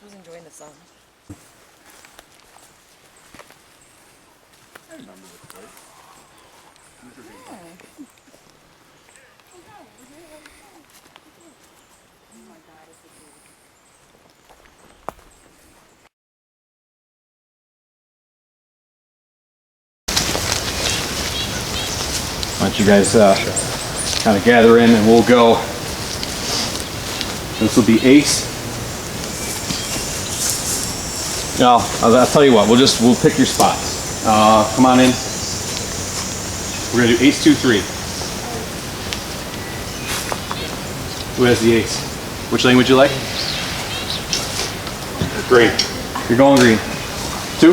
was enjoying the sun. I remember this place. Why don't you guys kind of gather in and we'll go. This will be ace. No, I'll tell you what, we'll pick your spots. Come on in. We're gonna do ace, 2, 3. Who has the ace? Which lane would you like? Green. You're going green. 2?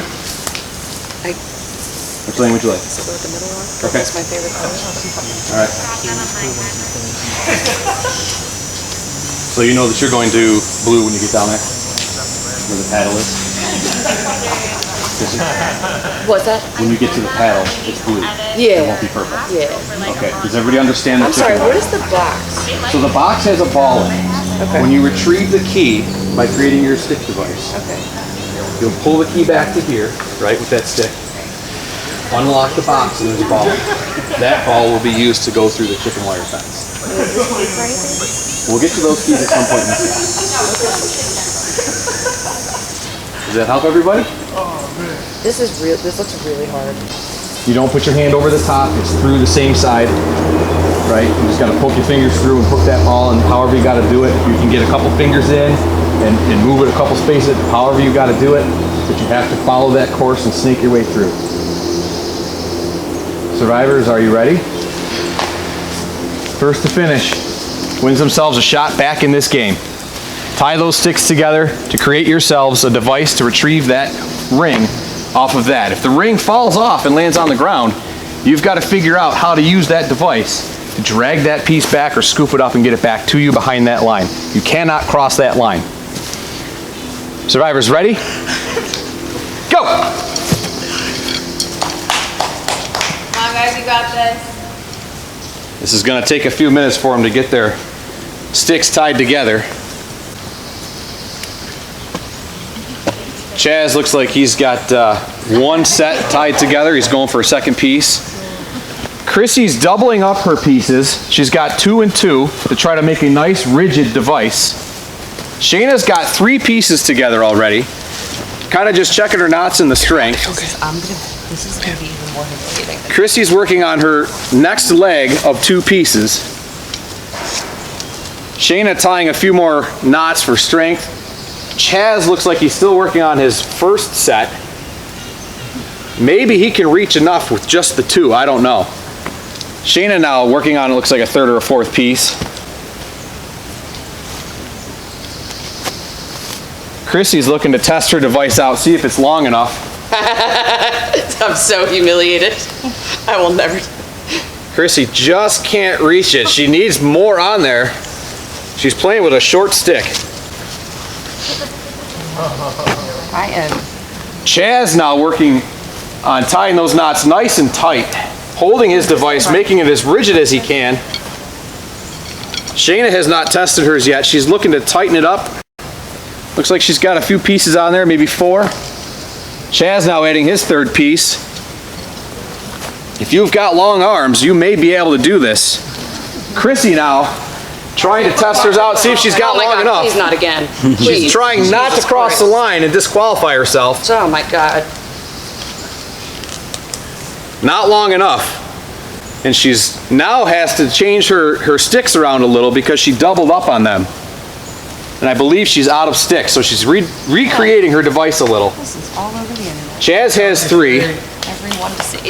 Which lane would you like? So go with the middle one. Okay. That's my favorite color. All right. So you know that you're going to blue when you get down there, where the paddle is. What's that? When you get to the paddle, it's blue. Yeah. It won't be purple. Yeah. Okay. Does everybody understand that? I'm sorry, what is the box? So the box has a ball in it. Okay. When you retrieve the key by creating your stick device, Okay. you'll pull the key back to here, right, with that stick. Unlock the box and there's a ball. That ball will be used to go through the chicken wire fence. We'll get to those keys at some point in this class. Does that help everybody? This is real. This looks really hard. You don't put your hand over the top, it's through the same side, right? You just gotta poke your fingers through and hook that ball, and however you gotta do it. You can get a couple fingers in and move it a couple spaces, however you gotta do it, but you have to follow that course and snake your way through. Survivors, are you ready? First to finish wins themselves a shot back in this game. Tie those sticks together to create yourselves a device to retrieve that ring off of that. If the ring falls off and lands on the ground, you've got to figure out how to use that device to drag that piece back or scoop it up and get it back to you behind that line. You cannot cross that line. Survivors, ready? Go! Come on, guys, you got this. This is going to take a few minutes for them to get their sticks tied together. Chaz looks like he's got one set tied together. He's going for a second piece. Chrissy's doubling up her pieces. She's got 2 and 2 to try to make a nice rigid device. Shayna's got 3 pieces together already. Kind of just checking her knots in the strength. This is gonna be even more humiliating. Chrissy's working on her next leg of 2 pieces. Shayna tying a few more knots for strength. Chaz looks like he's still working on his first set. Maybe he can reach enough with just the 2, I don't know. Shayna now working on, it looks like a 3rd or a 4th piece. Chrissy's looking to test her device out, see if it's long enough. I'm so humiliated. I will never. Chrissy just can't reach it. She needs more on there. She's playing with a short stick. I am. Chaz now working on tying those knots nice and tight, holding his device, making it as rigid as he can. Shayna has not tested hers yet. She's looking to tighten it up. Looks like she's got a few pieces on there, maybe 4. Chaz now adding his 3rd piece. If you've got long arms, you may be able to do this. Chrissy now trying to test hers out, see if she's got long enough. Please not again. She's trying not to cross the line and disqualify herself. Oh my God. Not long enough. And she's now has to change her sticks around a little because she doubled up on them. And I believe she's out of sticks, so she's recreating her device a little. This is all over the internet. Chaz has 3. Everyone to see.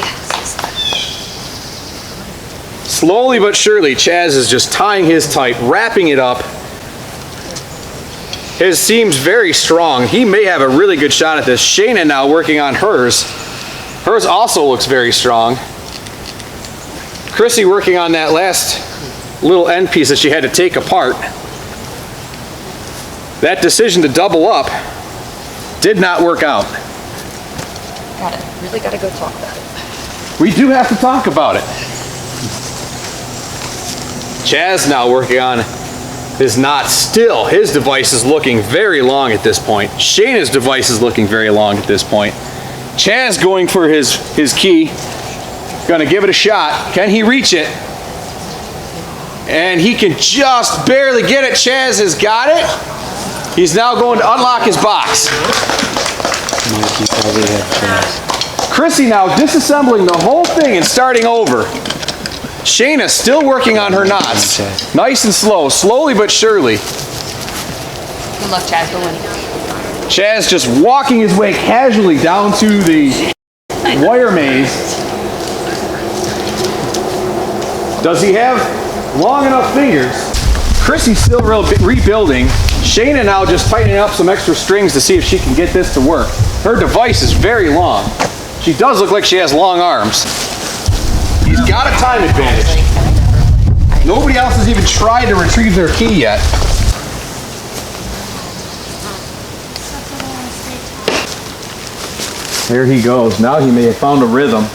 Slowly but surely, Chaz is just tying his tight, wrapping it up. His seems very strong. He may have a really good shot at this. Shayna now working on hers. Hers also looks very strong. Chrissy working on that last little end piece that she had to take apart. That decision to double up did not work out. Really gotta go talk about it. We do have to talk about it. Chaz now working on is not still. His device is looking very long at this point. Shayna's device is looking very long at this point. Chaz going for his key. Gonna give it a shot. Can he reach it? And he can just barely get it. Chaz has got it. He's now going to unlock his box. Chrissy now disassembling the whole thing and starting over. Shayna still working on her knots. Nice and slow, slowly but surely. Good luck, Chaz. Go win. Chaz just walking his way casually down to the wire maze. Does he have long enough fingers? Chrissy's still rebuilding. Shayna now just tightening up some extra strings to see if she can get this to work. Her device is very long. She does look like she has long arms. He's got a time advantage. Nobody else has even tried to retrieve their key yet. There he goes. Now he may have found a rhythm.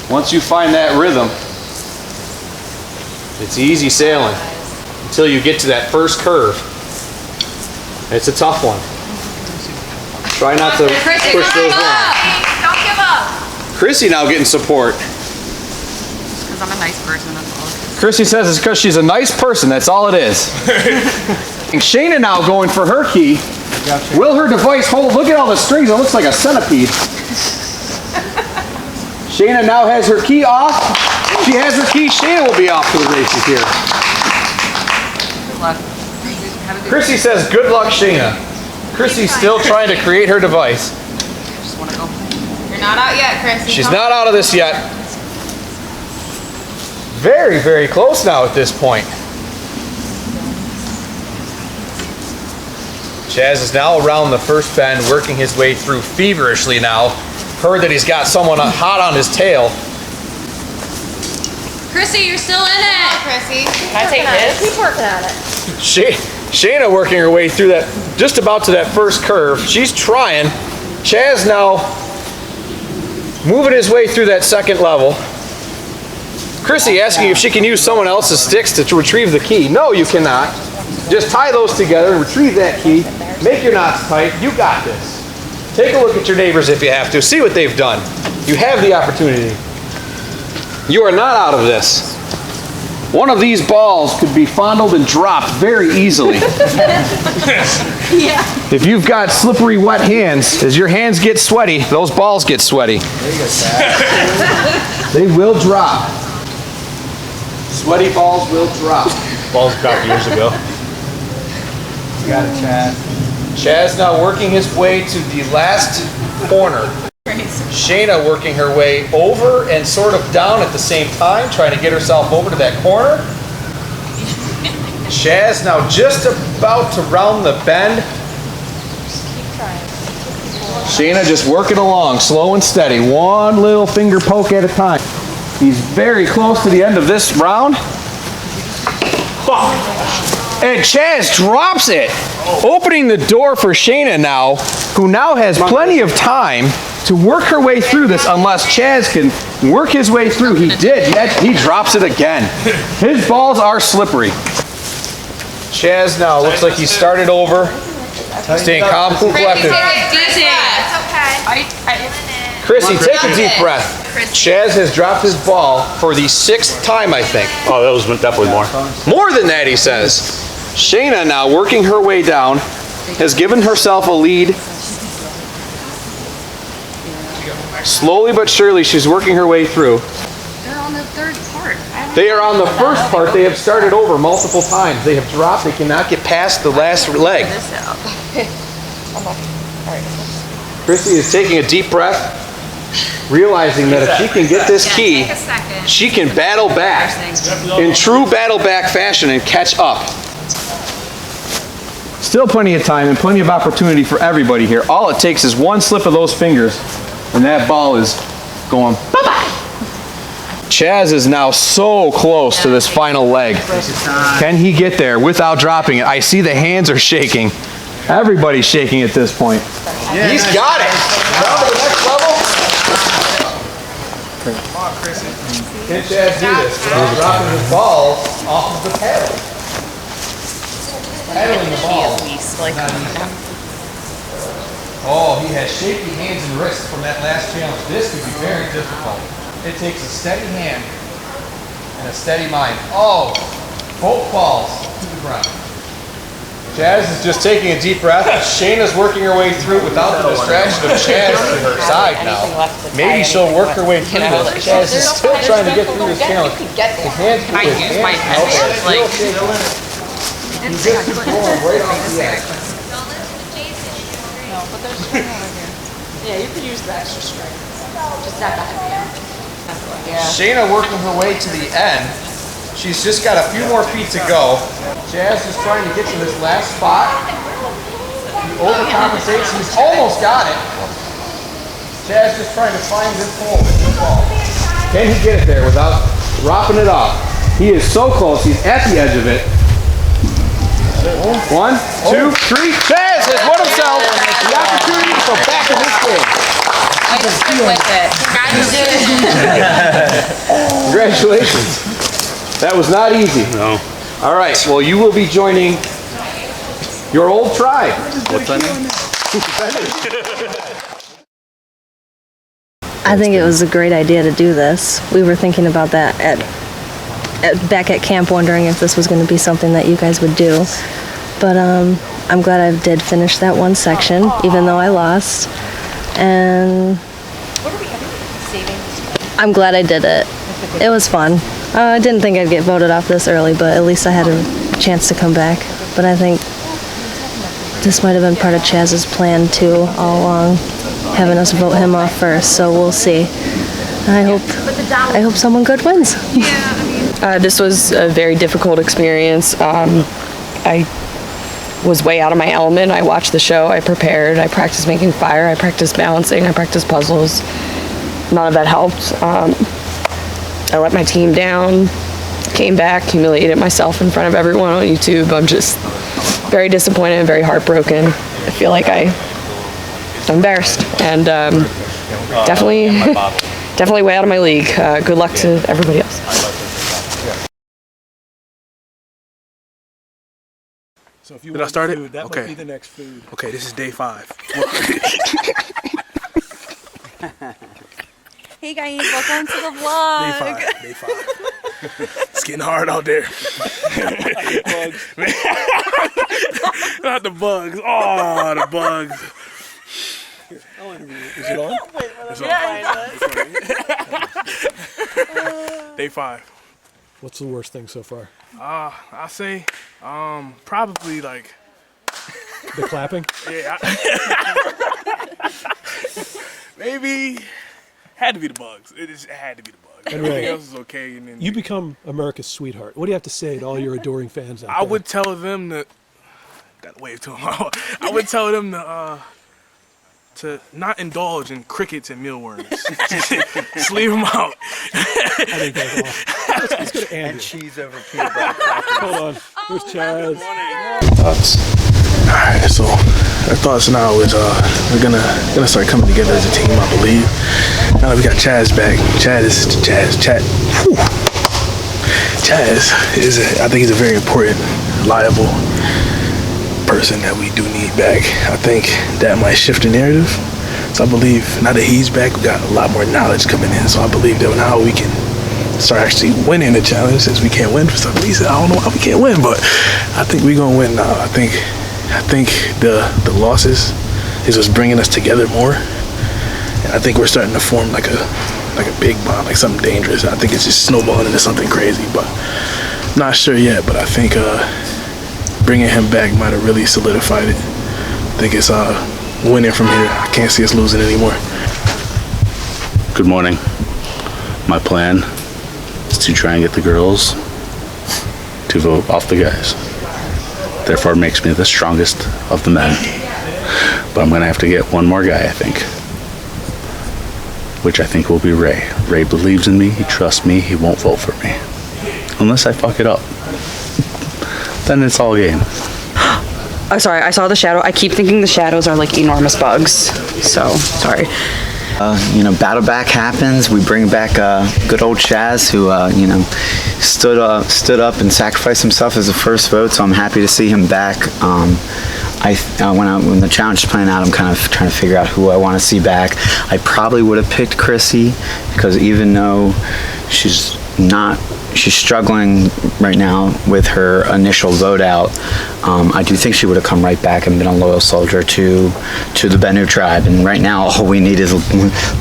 Once you find that rhythm, it's easy sailing until you get to that first curve. It's a tough one. Try not to push those long. Don't give up. Chrissy now getting support. Because I'm a nice person, that's all. Chrissy says it's because she's a nice person, that's all it is. And Shayna now going for her key. Will her device hold? Look at all the strings, it looks like a centipede. Shayna now has her key off. She has her key, Shayna will be off to the races here. Good luck. Have a good Chrissy says good luck, Shayna. Chrissy's still trying to create her device. Just want to go. You're not out yet, Chris. She's not out of this yet. Very, very close now at this point. Chaz is now around the first bend, working his way through feverishly now. Heard that he's got someone hot on his tail. Chrissy, you're still in it. Chrissy. Can I take this? Keep working on it. Shayna working her way through that, just about to that first curve. She's trying. Chaz now moving his way through that second level. Chrissy asking if she can use someone else's sticks to retrieve the key. No, you cannot. Just tie those together and retrieve that key. Make your knots tight. You got this. Take a look at your neighbors if you have to. See what they've done. You have the opportunity. You are not out of this. One of these balls could be fondled and dropped very easily. If you've got slippery, wet hands, as your hands get sweaty, those balls get sweaty. They will drop. Sweaty balls will drop. Balls dropped years ago. Got it, Chaz. Chaz now working his way to the last corner. Shayna working her way over and sort of down at the same time, trying to get herself over to that corner. Chaz now just about to round the bend. Shayna just working along, slow and steady, one little finger poke at a time. He's very close to the end of this round. And Chaz drops it, opening the door for Shayna now, who now has plenty of time to work her way through this unless Chaz can work his way through. He did, yet he drops it again. His balls are slippery. Chaz now looks like he started over, staying calm, cool, collected. It's okay. Chrissy, take a deep breath. Chaz has dropped his ball for the 6th time, I think. Oh, that was definitely more. More than that, he says. Shayna now working her way down, has given herself a lead. Slowly but surely, she's working her way through. They're on the third part. They are on the first part. They have started over multiple times. They have dropped. They cannot get past the last leg. Chrissy is taking a deep breath, realizing that if she can get this key, Take a second. she can battle back in true battle back fashion and catch up. Still plenty of time and plenty of opportunity for everybody here. All it takes is one slip of those fingers and that ball is going bye-bye. Chaz is now so close to this final leg. Can he get there without dropping it? I see the hands are shaking. Everybody's shaking at this point. He's got it. Down to the next level. Come on, Chrissy. Can Chaz do this without dropping his balls off of the paddle? pedaling the ball. Least like. Oh, he has shaky hands and wrists from that last challenge. This could be very difficult. It takes a steady hand and a steady mind. Oh, both balls to the ground. Chaz is just taking a deep breath. Shayna's working her way through without the distraction of Chaz to her side now. Maybe she'll work her way through this. Chaz is still trying to get through this challenge. His hands I use my hands like. He's just going right off the edge. Yeah, you could use the extra string. Just not that heavy. Yeah. Shayna working her way to the end. She's just got a few more feet to go. Chaz is trying to get to this last spot. He overcompensates. He's almost got it. Chaz just trying to find this hole in this ball. Can he get it there without ropping it off? He is so close. He's at the edge of it. 1, 2, 3. Chaz has won himself the opportunity to go back in this game. I just stick with it. Congratulations. That was not easy. No. All right. Well, you will be joining your old tribe. What's that name? I think it was a great idea to do this. We were thinking about that back at camp, wondering if this was going to be something that you guys would do. But I'm glad I did finish that one section, even though I lost. And I'm glad I did it. It was fun. I didn't think I'd get voted off this early, but at least I had a chance to come back. But I think this might have been part of Chaz's plan too, all along, having us vote him off first. So we'll see. I hope someone good wins. This was a very difficult experience. I was way out of my element. I watched the show, I prepared, I practiced making fire, I practiced balancing, I practiced puzzles. None of that helped. I let my team down, came back, humiliated myself in front of everyone on YouTube. I'm just very disappointed and very heartbroken. I feel like I'm embarrassed and definitely way out of my league. Good luck to everybody else. So if you Did I start it? food, that Okay. might be the next food. Okay, this is day 5. Hey guys, welcome to the vlog. Day 5. It's getting hard out there. Not the bugs. Oh, the bugs. Is it on? It's on. Day 5. What's the worst thing so far? I say, probably like, The clapping? yeah. Maybe had to be the bugs. It had to be the bugs. And Everything Ray, else is okay. And then You become America's sweetheart. What do you have to say to all your adoring fans out I there? would tell them to. Gotta wave to them. I would tell them to not indulge in crickets and mealworms. Just leave them out. I think that's awesome. Let's go to Andy. Cheese over peanut butter. Hold on. There's Chaz. Thoughts. Alright, so our thoughts now is we're gonna start coming together as a team, I believe. Now that we got Chaz back. Chaz is I think he's a very important, reliable person that we do need back. I think that might shift the narrative. So I believe now that he's back, we got a lot more knowledge coming in. So I believe that now we can start actually winning the challenge, since we can't win for some reason. I don't know why we can't win, but I think we're gonna win now. I think the losses is what's bringing us together more, and I think we're starting to form like a big bond, like something dangerous. I think it's just snowballing into something crazy, but not sure yet. But I think bringing him back might have really solidified it. I think it's winning from here. I can't see us losing anymore. Good morning. My plan is to try and get the girls to vote off the guys. Therefore, it makes me the strongest of the men. But I'm going to have to get one more guy, I think. Which I think will be Ray. Ray believes in me. He trusts me. He won't vote for me. Unless I fuck it up. Then it's all game. I'm sorry, I saw the shadow. I keep thinking the shadows are like enormous bugs. So, sorry. Battle back happens. We bring back good old Chaz, who stood up and sacrificed himself as the first vote. So I'm happy to see him back. When the challenge is playing out, I'm kind of trying to figure out who I want to see back. I probably would have picked Chrissy, because even though she's struggling right now with her initial vote out, I do think she would have come right back and been a loyal soldier to the Bennu tribe. And right now, all we need is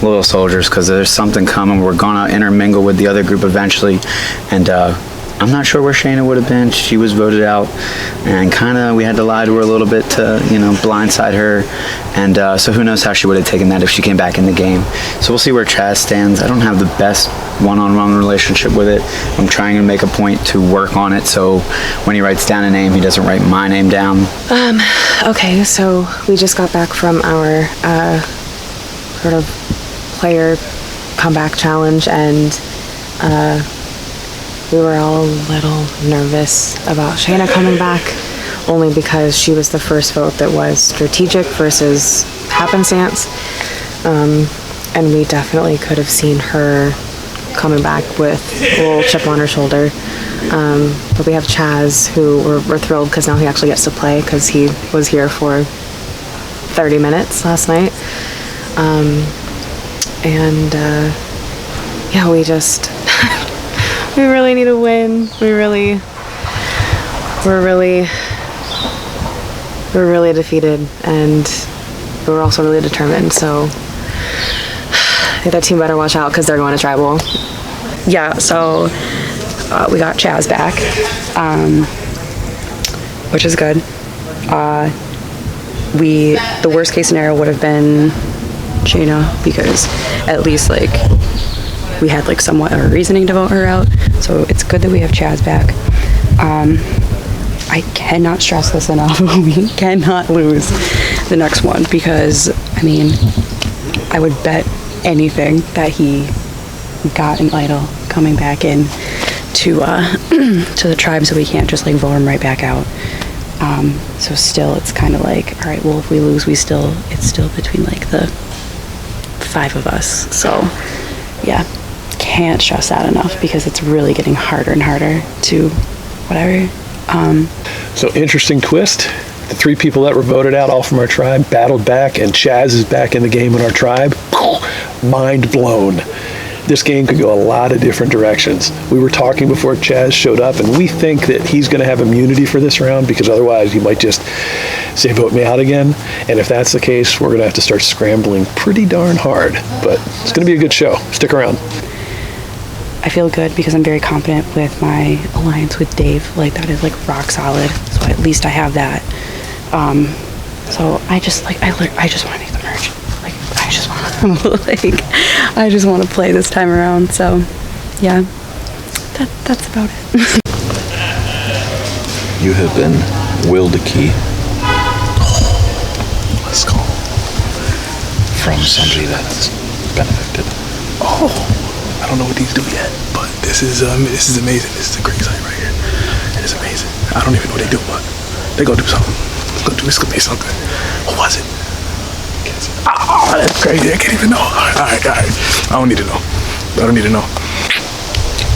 loyal soldiers, because there's something coming. We're gonna intermingle with the other group eventually, and I'm not sure where Shayna would have been. She was voted out, and we had to lie to her a little bit to, blindside her. And so who knows how she would have taken that if she came back in the game. So we'll see where Chaz stands. I don't have the best one-on-one relationship with it. I'm trying to make a point to work on it, so when he writes down a name, he doesn't write my name down. Okay, so we just got back from our sort of player comeback challenge, and we were all a little nervous about Shayna coming back, only because she was the first vote that was strategic versus happenstance. And we definitely could have seen her coming back with a little chip on her shoulder. But we have Chaz, who we're thrilled because now he actually gets to play, because he was here for 30 minutes last night. Yeah, we just... we really need a win. We're really defeated, and we're also really determined. So I think that team better watch out, because they're going to tribal. Yeah, so we got Chaz back, which is good. The worst case scenario would have been Shayna, because at least we had somewhat of a reasoning to vote her out. So it's good that we have Chaz back. I cannot stress this enough. We cannot lose the next one, because I would bet anything that he got an idol coming back in to the tribe, so we can't just vote him right back out. So still, it's kind of all right, well, if we lose, it's still between the 5 of us. So yeah, can't stress that enough, because it's really getting harder and harder to whatever. So interesting twist. The 3 people that were voted out, all from our tribe, battled back, and Chaz is back in the game in our tribe. Mind blown. This game could go a lot of different directions. We were talking before Chaz showed up, and we think that he's going to have immunity for this round, because otherwise he might just say, vote me out again. And if that's the case, we're going to have to start scrambling pretty darn hard. But it's going to be a good show. Stick around. I feel good because I'm very confident with my alliance with Dave. That is rock solid. So at least I have that. So I just I just want to make the merge. I just want I just want to play this time around. So yeah, that's about it. You have been willed a key. Let's go. From somebody that's been evicted. I don't know what these do yet, but this is amazing. This is a great site right here. It is amazing. I don't even know what they do, but they're gonna do something. It's gonna be something. What was it? That's crazy. I can't even know. All right. I don't need to know.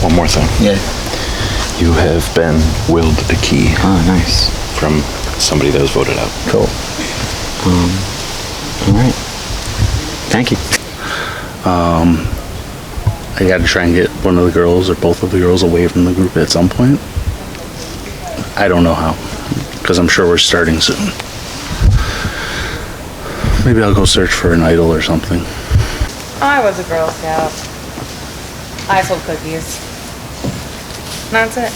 One more thing. Yeah. You have been willed a key. Oh, nice. From somebody that was voted out. Cool. All right. Thank you. I got to try and get one of the girls or both of the girls away from the group at some point. I don't know how, because I'm sure we're starting soon. Maybe I'll go search for an idol or something. I was a Girl Scout. I sold cookies. That's it.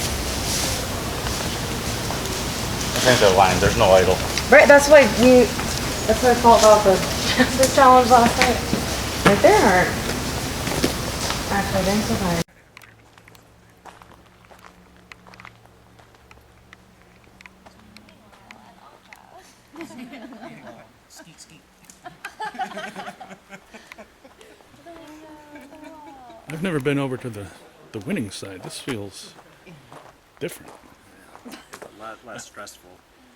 I think they're lying. There's no idol. Right, that's what I felt about the challenge last night. Like, there aren't. Actually, thanks for fine. I've never been over to the winning side. This feels different. It's a lot less stressful.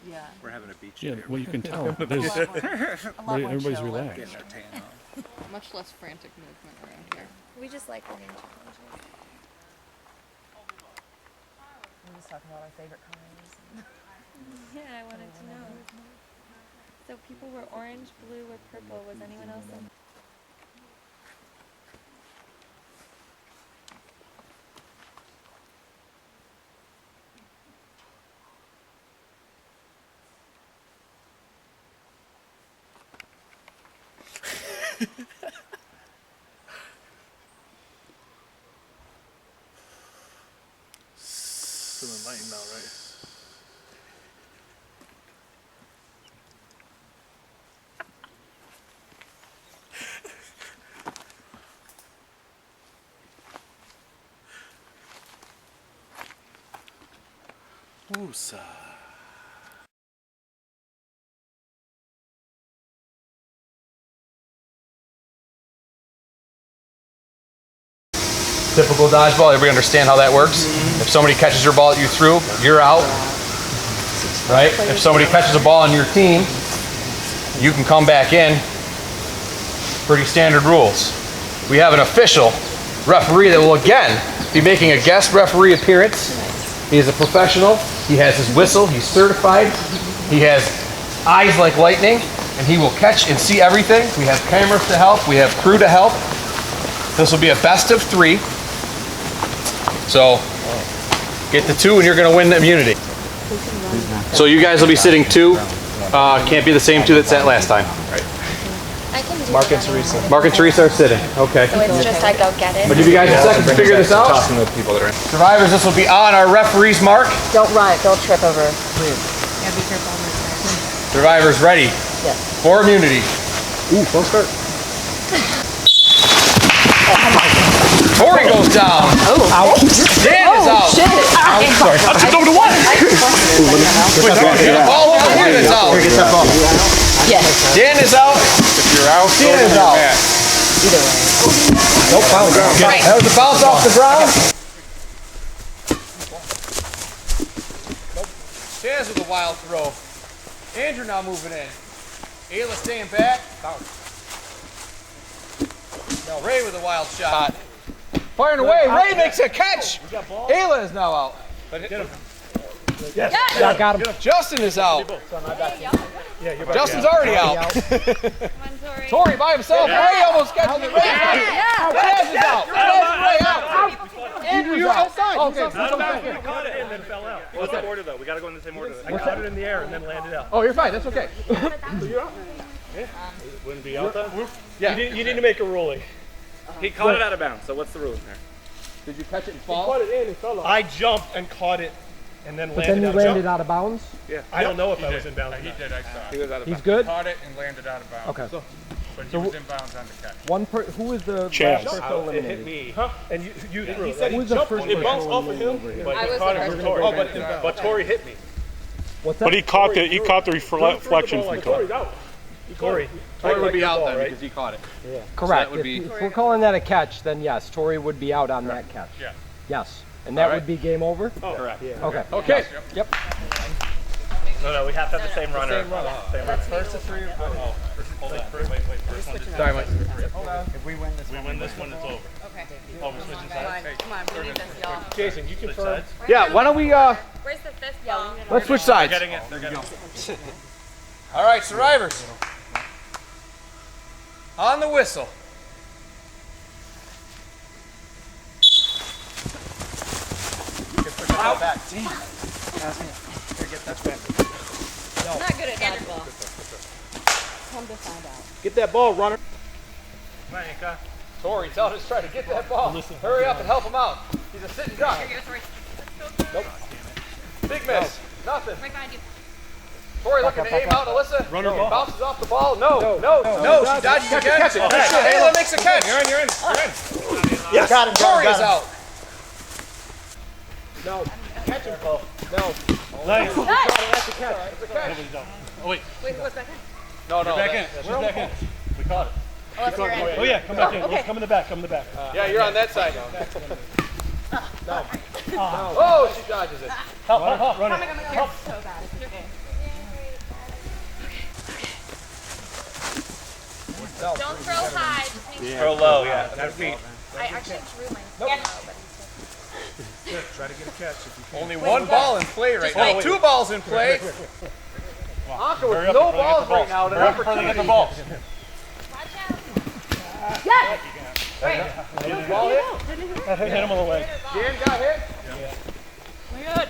Yeah. We're having a beach Yeah, day. well, you can tell. Everybody's relaxed. Getting our tan on. Much less frantic movement around here. We just like running challenges. We was talking about our favorite colors. Yeah, I wanted to know. So people were orange, blue, or purple. Was anyone else in? Feeling light now, right? Woosah. Typical dodgeball. Everybody understand how that works? If somebody catches your ball that you threw, you're out. Right? If somebody catches a ball on your team, you can come back in. Pretty standard rules. We have an official referee that will again be making a guest referee appearance. He is a professional. He has his whistle. He's certified. He has eyes like lightning, and he will catch and see everything. We have cameras to help. We have crew to help. This will be a best of 3. So get the 2 and you're going to win the immunity. So you guys will be sitting 2. Can't be the same 2 that sat last time. Right. I can do Mark and Teresa. Mark and Teresa are sitting. Okay. So it's just I go get it. I'll give you guys a second to figure this out. Talking to the people that are in. Survivors, this will be on our referee's mark. Don't run. Don't trip over. Yeah, be careful on this side. Survivors ready for immunity. Ooh, false start. Tori goes down. Oh, Dan is out. shit. Sorry. I took over to one. Ball over here that's out. Yes. Dan is out. If you're out, Dan is out. Either way. Nope, bounce. Okay. That was a bounce off the ground. Chaz with a wild throw. Andrew now moving in. Ayla staying back. Now Ray with a wild shot. Firing away. Ray makes a catch. Ayla is now out. Get him. Yes. Got him. Justin is out. Justin's already out. Tori by himself. Ray almost catches it. Ray Chaz is out. Ray out. Andrew, you're outside. Okay. We caught it and then fell out. What's the order though? We gotta go in the same order. I caught it in the air and then landed out. Oh, you're fine. That's okay. You're out. Yeah. Wouldn't be out then? Yeah. You need to make a ruling. He caught it out of bounds, so what's the ruling there? Did you catch it and fall? Caught it in and fell out. I jumped and caught it and then landed out. Then you landed out of bounds? Yeah. I don't know if I was in bounds. He did, I saw. He was out of bounds. He's good? Caught it and landed out of bounds. Okay. But he was in bounds on the catch. Who was the Chaz. last person It eliminated? hit me. Huh? And you threw it. He said Who he was the jumped. first It bounced person off of him, eliminated? but I he was caught the it first from Tori. one. But Tori hit me. What's that? But he caught the reflection from Tori's out. Tori would be out then because he caught it. Yeah. So Correct. that would be. If we're calling that a catch, then yes, Tori would be out on that catch. Yeah. Yes. And that would be game over? Oh, correct. Yeah. Okay. Okay. Yep. No, we have to have the same runner. Same runner. First to 3. Oh, hold on. Wait. First one. Sorry, Mike. If we win this one, it's over. Okay. Oh, we're switching sides? Come on, we need this, y'all. Jason, you confirm. Yeah. Why don't we? Where's the fifth ball? Let's switch sides. They're getting it. All right, survivors. On the whistle. Out. Back. Damn. I'm not good at dodgeball. Come to find out. Get that ball, runner. Tori, tell him to try to get that ball. Hurry up and help him out. He's a sitting duck. Nope. Big miss. Nothing. Right behind you. Tori looking to aim out. Alyssa Runner ball. bounces off the ball. No. She dodges again. Catch it. Ayla makes a catch. You're in. Yes. Got him. Tori is out. No. Catch him, Paul. No. Nice. That's a catch. It's a catch. Oh, wait. Wait, what's back in? No. Back in. She's back in. We caught it. Oh, that's your end. Oh, yeah. Come back in. Let's come in the back. Come in the back. Yeah, you're on that side now. No. Oh, she dodges it. Help. Run it. Help. So bad. It's okay. themselves. Don't throw high. Just make sure. Throw low, yeah. Got feet. I actually threw mine so low, but Try to get a catch if you can. Only one ball in play right now. 2 balls in play. Anka with no balls right now. The opportunity. Get the balls. yes. Ball hit. Hit him on the leg. Jan got hit. Good.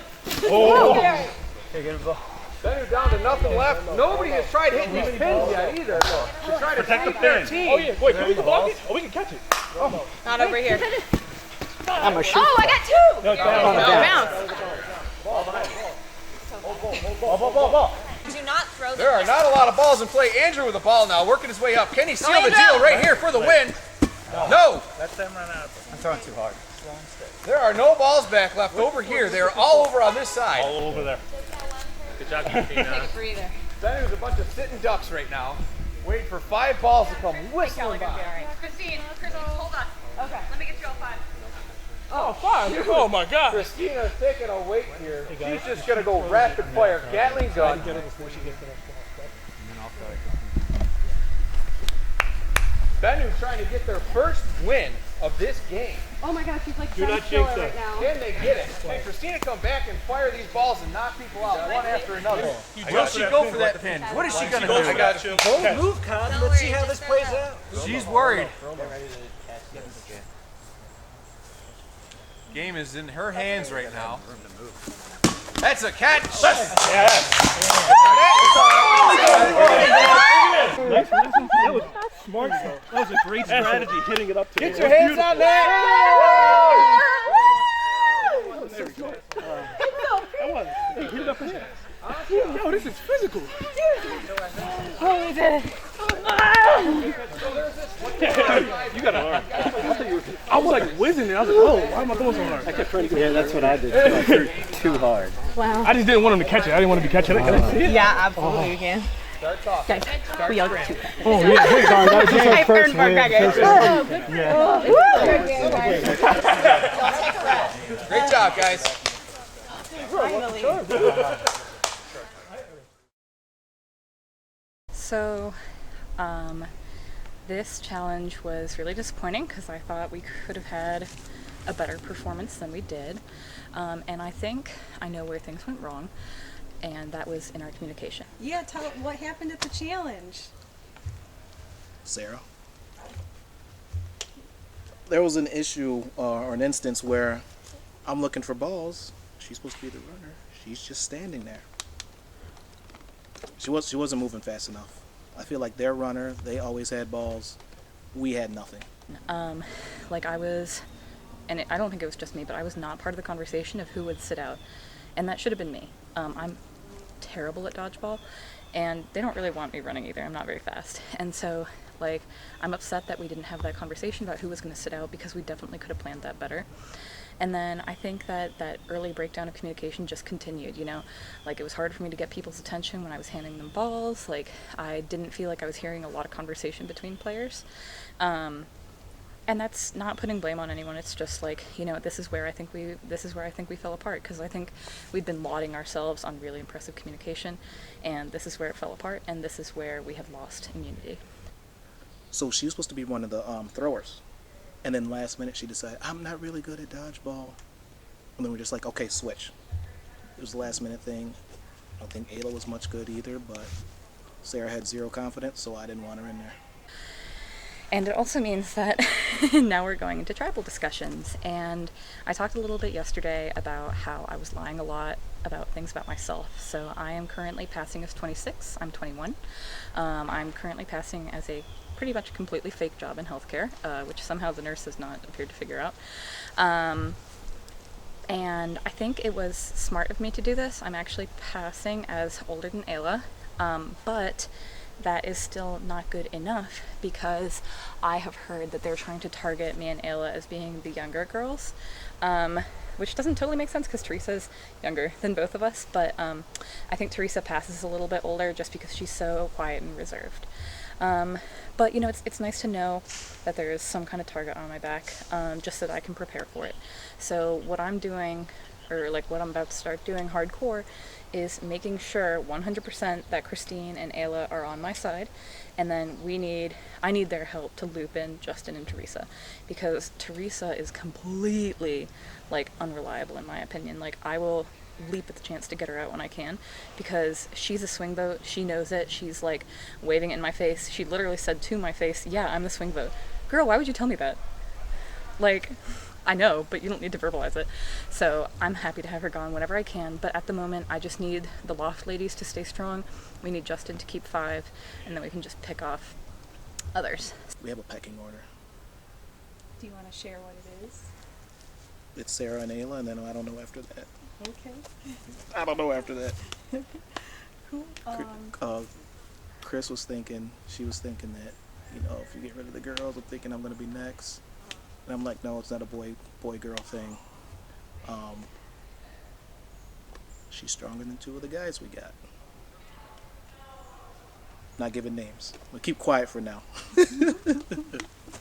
Oh! Okay, get a ball. Bennu down to nothing left. Nobody has tried hitting these pins yet either. They're trying to Protect the save their pin. team. Oh yeah, wait, can we block it? Oh, we can catch it. Not over here. I'm a shoot. Oh, I got 2. No, it's down. Ball. Do not throw them. There are not a lot of balls in play. Andrew with the ball now, working his way up. Can he seal the deal right here for the win? No. Let them run out. I'm throwing too hard. There are no balls back left over here. They are all over on this side. All over there. Good job, Christina. Take a breather. Bennu's a bunch of sitting ducks right now, waiting for 5 balls to come whistling by. Christine, hold on. Okay. Let me get you all 5. Oh, 5. Oh my God. Christina's taking a wait here. She's just going to go rapid fire. Gatling gun. Bennu trying to get their first win of this game. Oh my gosh, she's like Do not jinx them. right now. Can they get it? Can Christina come back and fire these balls and knock people out one after another? Will she go for that pin? What is she going to do? I got you. Bold move, Con. Let's see how this plays out. She's worried. Game is in her hands right now. That's a catch. Yes. That was smart. That was a great strategy, hitting it up to Get your hands on that. There we go. That was. Hey, hit it up in there. Yo, this is physical. Oh, we did it. You gotta learn. I was like whizzing it. I was like, oh, why am I doing so hard? I kept trying to get Yeah, that's what I did. I threw too hard. Wow. I just didn't want him to catch it. I didn't want to be catching it. Can I see it? Yeah, absolutely, you can. Guys, we all get 2 crackers. Oh, yeah. Hey, darn, that was just our first more win. crackers. Great job, guys. Finally. So, this challenge was really disappointing because I thought we could have had a better performance than we did. And I think I know where things went wrong, and that was in our communication. Yeah, tell what happened at the challenge. Sarah. There was an issue or an instance where I'm looking for balls. She's supposed to be the runner. She's just standing there. She wasn't moving fast enough. I feel like their runner, they always had balls. We had nothing. Like I was, and I don't think it was just me, but I was not part of the conversation of who would sit out. And that should have been me. I'm terrible at dodgeball, and they don't really want me running either. I'm not very fast. And so, like, I'm upset that we didn't have that conversation about who was going to sit out because we definitely could have planned that better. And then I think that that early breakdown of communication just continued, you know? Like, it was hard for me to get people's attention when I was handing them balls. Like, I didn't feel like I was hearing a lot of conversation between players. And that's not putting blame on anyone. It's just like, you know, this is where I think we fell apart, because I think we'd been lauding ourselves on really impressive communication, and this is where it fell apart, and this is where we have lost immunity. So she was supposed to be one of the throwers. And then last minute she decided, I'm not really good at dodgeball. And then we're just like, okay, switch. It was a last minute thing. I don't think Ayla was much good either, but Sarah had zero confidence, so I didn't want her in there. And it also means that now we're going into tribal discussions. And I talked a little bit yesterday about how I was lying a lot about things about myself. So I am currently passing as 26. I'm 21. I'm currently passing as a pretty much completely fake job in healthcare, which somehow the nurse has not appeared to figure out. And I think it was smart of me to do this. I'm actually passing as older than Ayla, but that is still not good enough, because I have heard that they're trying to target me and Ayla as being the younger girls, which doesn't totally make sense because Teresa's younger than both of us, but I think Teresa passes a little bit older just because she's so quiet and reserved. But you know, it's nice to know that there is some kind of target on my back, just so that I can prepare for it. So what I'm doing or like what I'm about to start doing hardcore, is making sure 100% that Christine and Ayla are on my side, and then I need their help to loop in Justin and Teresa, because Teresa is completely like unreliable in my opinion. Like, I will leap at the chance to get her out when I can, because she's a swing vote. She knows it. She's like waving it in my face. She literally said to my face, "Yeah, I'm the swing vote." Girl, why would you tell me that? Like, I know, but you don't need to verbalize it. So I'm happy to have her gone whenever I can, but at the moment I just need the Loft ladies to stay strong. We need Justin to keep 5, and then we can just pick off others. We have a pecking order. Do you want to share what it is? It's Sarah and Ayla, and then I don't know after that. Okay. I don't know after that. Cool. Chris was thinking, she was thinking that, you know, if you get rid of the girls, I'm thinking I'm going to be next. And I'm like, no, it's not a boy-girl thing. She's stronger than 2 of the guys we got. Not giving names. We'll keep quiet for now.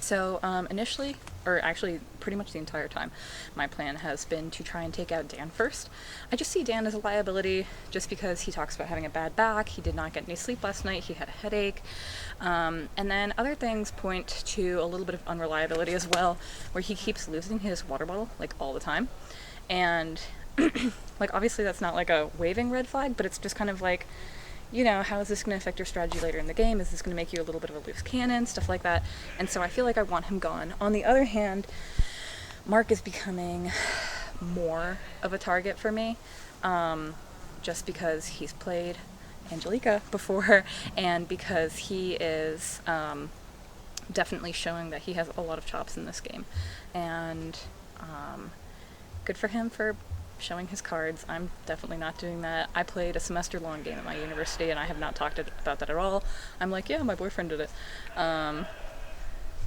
So initially, or actually pretty much the entire time, my plan has been to try and take out Dan first. I just see Dan as a liability just because he talks about having a bad back, he did not get any sleep last night, he had a headache, and then other things point to a little bit of unreliability as well, where he keeps losing his water bottle like all the time. And like, obviously that's not like a waving red flag, but it's just kind of like, you know, how is this going to affect your strategy later in the game? Is this going to make you a little bit of a loose cannon? Stuff like that. And so I feel like I want him gone. On the other hand, Mark is becoming more of a target for me, just because he's played Angelica before, and because he is definitely showing that he has a lot of chops in this game. And good for him for showing his cards. I'm definitely not doing that. I played a semester-long game at my university, and I have not talked about that at all. I'm like, yeah, my boyfriend did it.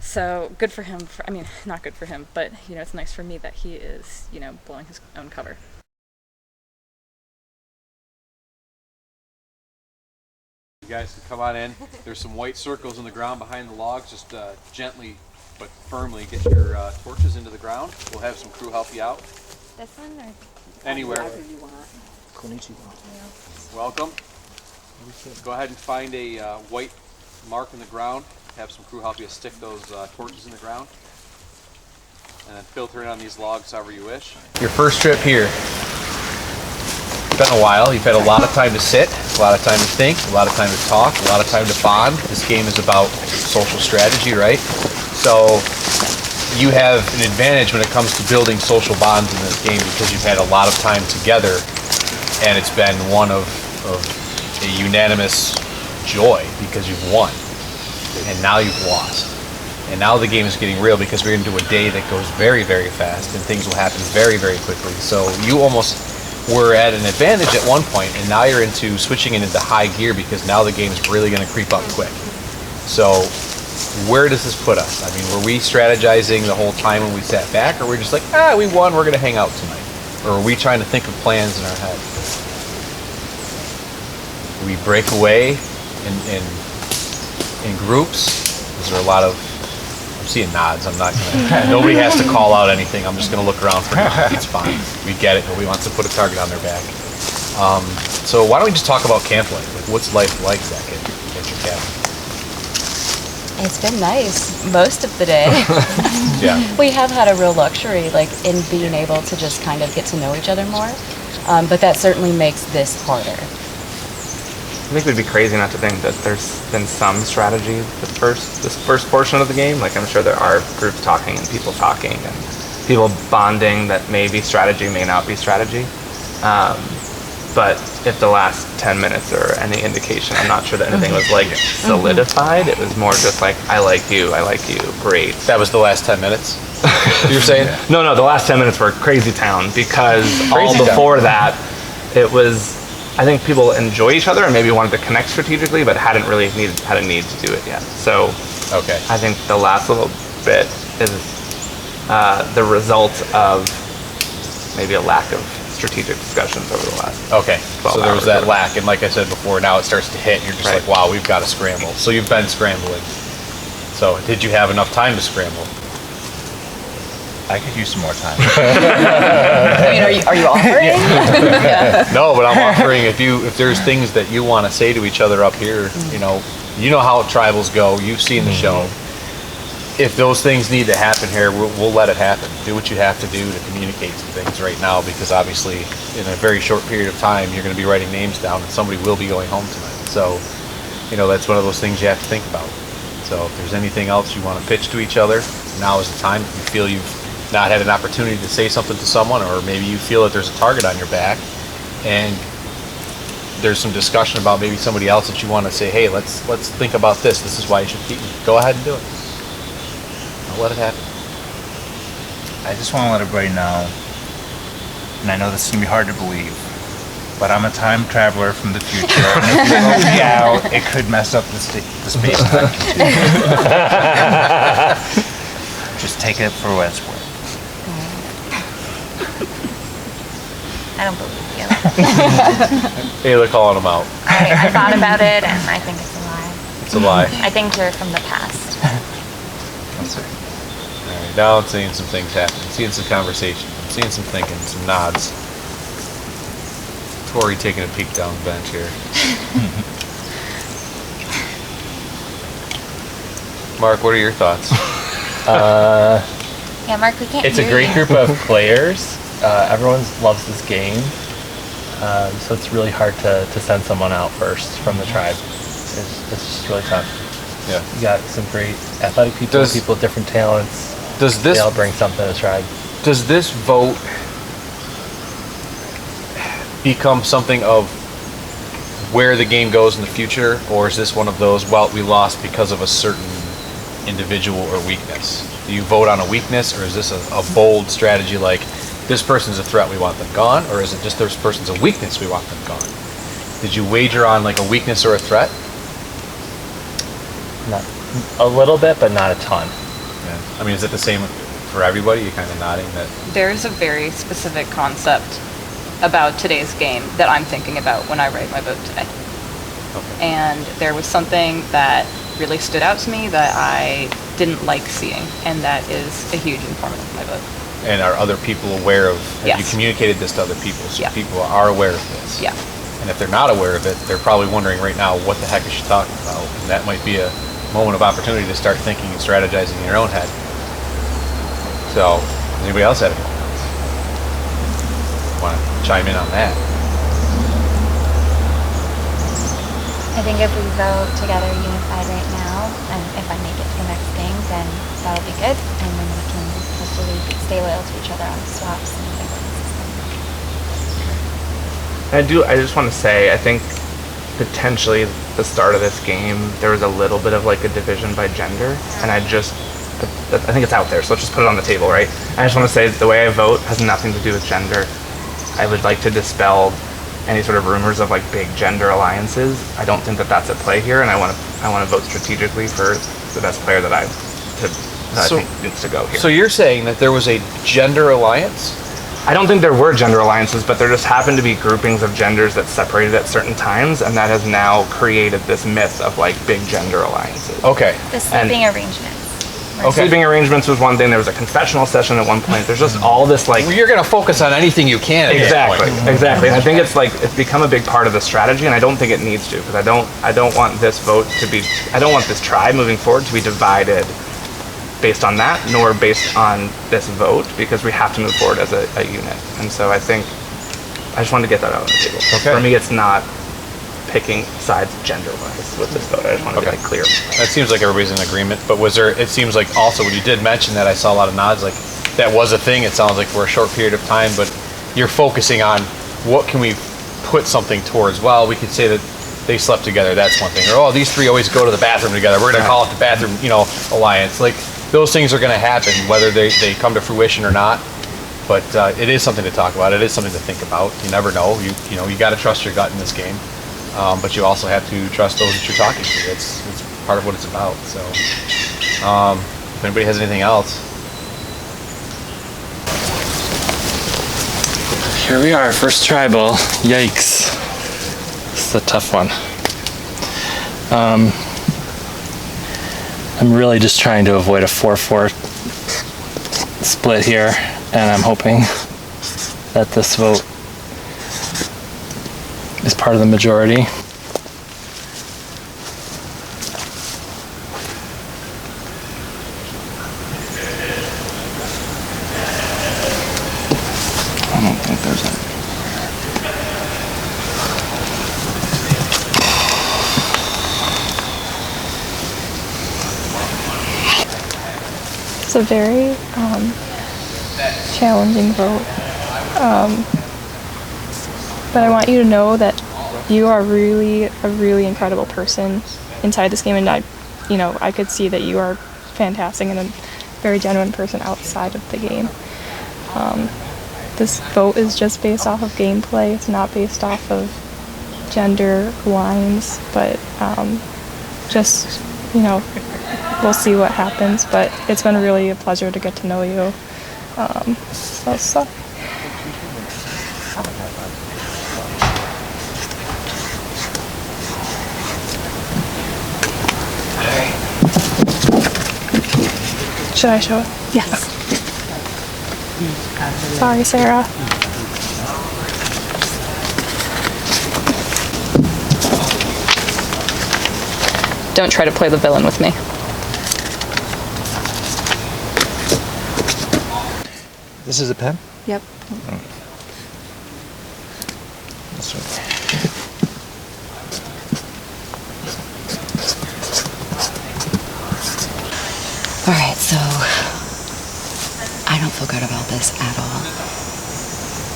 So good for him. I mean, not good for him, but you know, it's nice for me that he is, you know, blowing his own cover. You guys can come on in. There's some white circles in the ground behind the logs. Just gently but firmly get your torches into the ground. We'll have some crew help you out. This one or? Anywhere. Konnichiwa. Welcome. Go ahead and find a white mark in the ground. Have some crew help you stick those torches in the ground. And then filter in on these logs however you wish. Your first trip here. It's been a while. You've had a lot of time to sit, a lot of time to think, a lot of time to talk, a lot of time to bond. This game is about social strategy, right? So you have an advantage when it comes to building social bonds in this game because you've had a lot of time together, and it's been one of a unanimous joy because you've won, and now you've lost. And now the game is getting real because we're into a day that goes very, very fast, and things will happen very, very quickly. So you almost were at an advantage at one point, and now you're switching it into high gear because now the game's really going to creep up quick. So where does this put us? I mean, were we strategizing the whole time when we sat back, or were we just like, we won, we're going to hang out tonight? Or are we trying to think of plans in our head? We break away in groups? Is there a lot of... I'm seeing nods. I'm not gonna... Nobody has to call out anything. I'm just going to look around for now. It's fine. We get it. Nobody wants to put a target on their back. So why don't we just talk about camp life? Like, what's life like back at your cabin? It's been nice most of the day. Yeah. We have had a real luxury, like, in being able to just kind of get to know each other more. But that certainly makes this harder. I think it would be crazy not to think that there's been some strategy this first portion of the game. Like, I'm sure there are groups talking and people talking and people bonding that may be strategy, may not be strategy. But if the last 10 minutes are any indication, I'm not sure that anything was like solidified. It was more just like, I like you, great. That was the last 10 minutes? You're saying? No, the last 10 minutes were crazy town because all before that, it was, I think people enjoy each other and maybe wanted to connect strategically, but hadn't really had a need to do it yet. So okay. I think the last little bit is the result of maybe a lack of strategic discussions over the last 12 so there was that lack, and like I said before, now it starts to hit, and you're just like, wow, we've got to scramble. So you've been scrambling. So did you have enough time to scramble? I could use some more time. I mean, are you offering? Yeah. No, but I'm offering if there's things that you want to say to each other up here, you know how tribals go. You've seen the show. If those things need to happen here, we'll let it happen. Do what you have to do to communicate some things right now, because obviously in a very short period of time you're going to be writing names down and somebody will be going home tonight. So, that's one of those things you have to think about. So if there's anything else you want to pitch to each other, now is the time. If you feel you've not had an opportunity to say something to someone, or maybe you feel that there's a target on your back and there's some discussion about maybe somebody else that you want to say, hey, let's think about this. This is why you should keep me. Go ahead and do it. I'll let it happen. I just want to let everybody know, and I know this is going to be hard to believe, but I'm a time traveler from the future, and if you vote me out, it could mess up the space time continuum. Just take it for what it's worth. I don't believe you. Hey, they're calling them out. I thought about it, and I think it's a lie. It's a lie. I think you're from the past. All right, now I'm seeing some things happen. I'm seeing some conversation. I'm seeing some thinking, some nods. Tori taking a peek down the bench here. Mark, what are your thoughts? Yeah, Mark, we can't It's a hear great you. group of players. Everyone loves this game. So it's really hard to send someone out first from the tribe. It's just really tough. Yeah. You got some great athletic people, people with different talents. They all bring something to the tribe. Does this vote become something of where the game goes in the future, or is this one of those, well, we lost because of a certain individual or weakness? Do you vote on a weakness, or is this a bold strategy like, this person's a threat, we want them gone, or is it just this person's a weakness, we want them gone? Did you wager on like a weakness or a threat? Not a little bit, but not a ton. Yeah. I mean, is it the same for everybody? You kind of nodding that. There's a very specific concept about today's game that I'm thinking about when I write my vote today. Okay. And there was something that really stood out to me that I didn't like seeing, and that is a huge informant of my vote. And are other people aware of, have you Yes. communicated this to other people, so Yeah. people are aware of this? Yeah. And if they're not aware of it, they're probably wondering right now, what the heck is she talking about? And that might be a moment of opportunity to start thinking and strategizing in your own head. So, does anybody else have anything else? Want to chime in on that? I think if we vote together unified right now, and if I make it to the next game, then that'll be good, and then we can hopefully stay loyal to each other on the swaps and the I just want to say, I think potentially the start of this game, there was a little bit of like a division by gender, and I think it's out there, so let's just put it on the table, right? I just want to say the way I vote has nothing to do with gender. I would like to dispel any sort of rumors of like big gender alliances. I don't think that that's at play here, and I want to vote strategically for the best player that I think needs to go here. So you're saying that there was a gender alliance? I don't think there were gender alliances, but there just happened to be groupings of genders that separated at certain times, and that has now created this myth of like big gender alliances. Okay. The sleeping arrangements. Sleeping arrangements was one thing. There was a confessional session at one point. There's just all this like. You're going to focus on anything you can. Exactly. Exactly. And I think it's become a big part of the strategy, and I don't think it needs to, because I don't want this vote to be. I don't want this tribe moving forward to be divided based on that, nor based on this vote, because we have to move forward as a unit. And so I think I just wanted to get that out on the table. Okay. For me, it's not picking sides gender-wise with this vote. I just want to get it clear. That seems like everybody's in agreement, but it seems like also when you did mention that, I saw a lot of nods, like that was a thing. It sounds like for a short period of time, but you're focusing on what can we put something towards. Well, we could say that they slept together, that's one thing. Or, oh, these three always go to the bathroom together. We're going to call it the bathroom, alliance. Like, those things are going to happen, whether they come to fruition or not. But it is something to talk about. It is something to think about. You never know. You got to trust your gut in this game, but you also have to trust those that you're talking to. It's part of what it's about. So, if anybody has anything else, here we are, first tribal. Yikes! It's a tough one. I'm really just trying to avoid a 4-4 split here, and I'm hoping that this vote is part of the majority. I don't think there's a... It's a very challenging vote, but I want you to know that you are really a really incredible person inside this game, and I could see that you are fantastic and a very genuine person outside of the game. This vote is just based off of gameplay. It's not based off of gender lines, but just, we'll see what happens, but it's been really a pleasure to get to know you. So. Should I show it? Yes. Sorry, Sarah. Don't try to play the villain with me. This is a pen? Yep. This one. All right, so I don't feel good about this at all.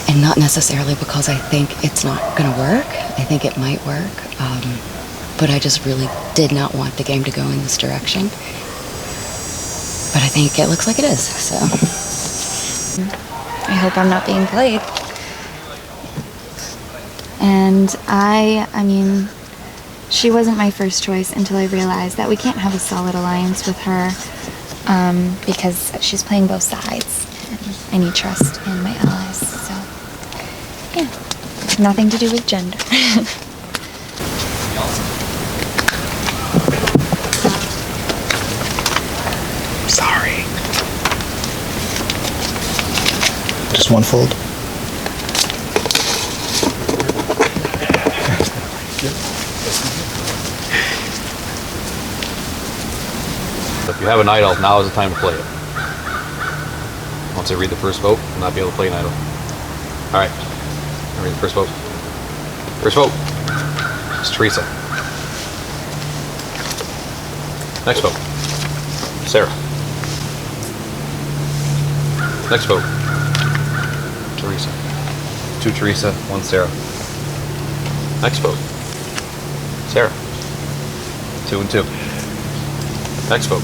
And not necessarily because I think it's not gonna work. I think it might work. But I just really did not want the game to go in this direction. But I think it looks like it is, so. I hope I'm not being played. And I mean, she wasn't my first choice until I realized that we can't have a solid alliance with her because she's playing both sides. And I need trust in my allies, so yeah, nothing to do with gender. Sorry. Just one fold. If you have an idol, now is the time to play it. Once I read the first vote, I'll not be able to play an idol. Alright, I read the first vote. First vote is Teresa. Next vote, Sarah. Next vote, Teresa. 2 Teresa, 1 Sarah. Next vote, Sarah. 2 and 2. Next vote,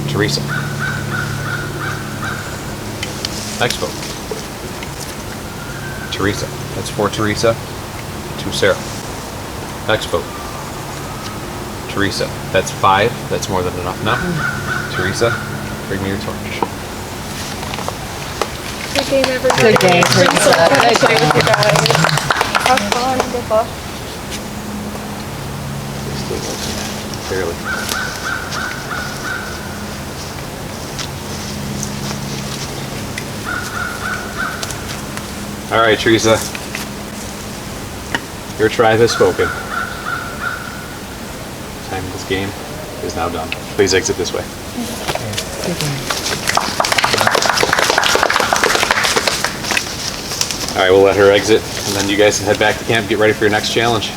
Teresa. Next vote, Teresa. That's 4 Teresa, 2 Sarah. Next vote, Teresa. That's 5. That's more than enough now. Teresa, bring me your torch. Good game, everybody. Good game, Teresa. Good play with you guys. Have fun. Good luck. Barely. All right, Teresa. Your tribe has spoken. Time of this game is now done. Please exit this way. All right, we'll let her exit, and then you guys can head back to camp. Get ready for your next challenge.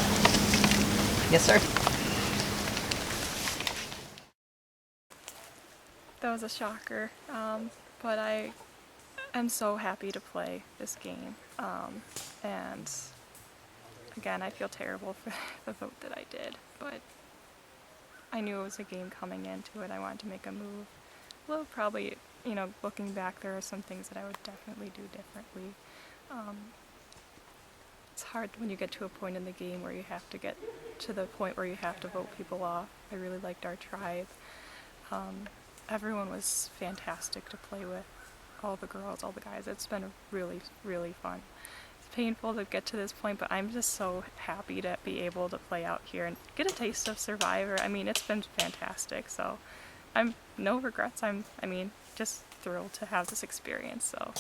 Yes, sir. That was a shocker, but I am so happy to play this game. And again, I feel terrible for the vote that I did, but I knew it was a game coming into it. I wanted to make a move. Well, probably, looking back, there are some things that I would definitely do differently. It's hard when you get to a point in the game where you have to get to the point where you have to vote people off. I really liked our tribe. Everyone was fantastic to play with. All the girls, all the guys. It's been really, really fun. It's painful to get to this point, but I'm just so happy to be able to play out here and get a taste of Survivor. I mean, it's been fantastic, so I'm no regrets. Just thrilled to have this experience. So